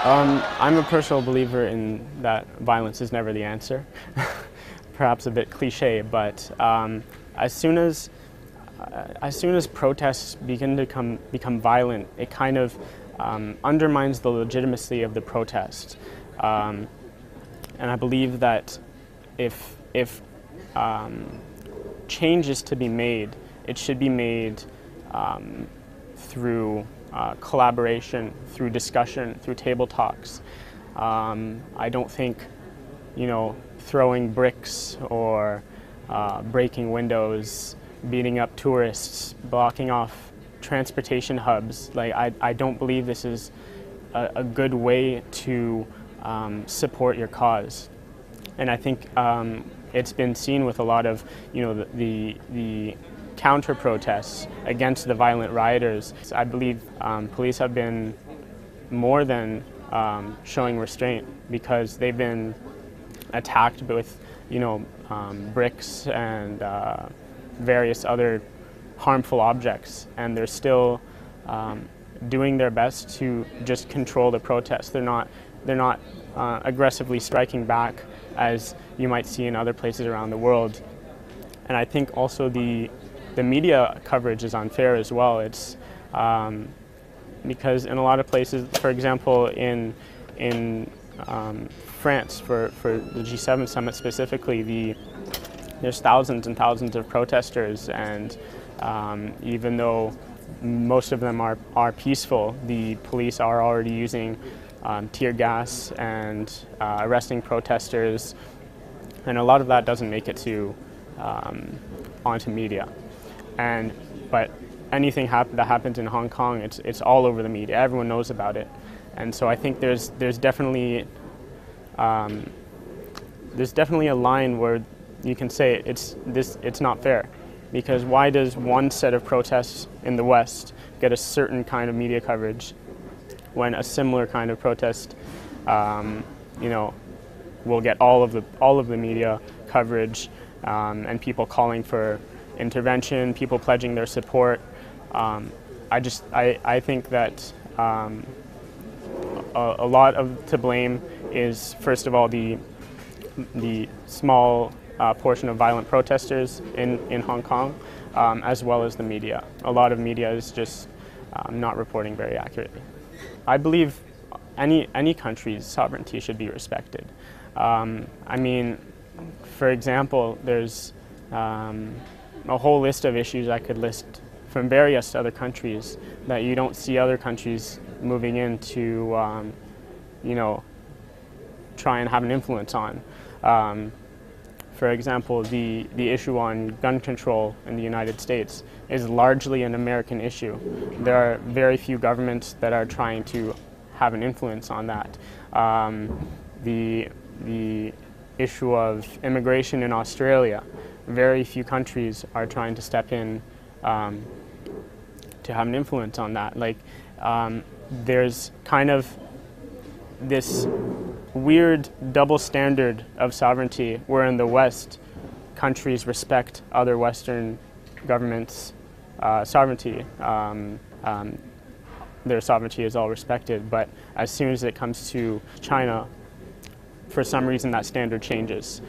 I'm a personal believer in that violence is never the answer. Perhaps a bit cliche, but as soon as protests begin to become violent, it kind of undermines the legitimacy of the protest. And I believe that if change is to be made, it should be made through collaboration, through discussion, through table talks. I don't think, throwing bricks or breaking windows, beating up tourists, blocking off transportation hubs, I don't believe this is a good way to support your cause. And I think it's been seen with a lot of, the counter-protests against the violent rioters. I believe police have been more than showing restraint, because they've been attacked with, bricks and various other harmful objects, and they're still doing their best to just control the protests. They're not aggressively striking back as you might see in other places around the world. And I think also the media coverage is unfair as well. It's because in a lot of places, for example, in France, for the G7 summit specifically, there's thousands and thousands of protesters, and even though most of them are peaceful, the police are already using tear gas and arresting protesters, and a lot of that doesn't make it to onto media. But anything that happens in Hong Kong, it's all over the media. Everyone knows about it, and so I think there's definitely a line where you can say it's not fair, because why does one set of protests in the West get a certain kind of media coverage when a similar kind of protest, will get all of the media coverage, and people calling for intervention, people pledging their support. I think that a lot to blame is, first of all, the small portion of violent protesters in Hong Kong, as well as the media. A lot of media is just not reporting very accurately. I believe any country's sovereignty should be respected. I mean, for example, there's a whole list of issues I could list from various other countries that you don't see other countries moving in to, try and have an influence on. For example, the issue on gun control in the United States is largely an American issue. There are very few governments that are trying to have an influence on that. The issue of immigration in Australia, very few countries are trying to step in to have an influence on that. There's kind of this weird double standard of sovereignty, where in the West, countries respect other Western governments' sovereignty. Their sovereignty is all respected, but as soon as it comes to China, for some reason that standard changes.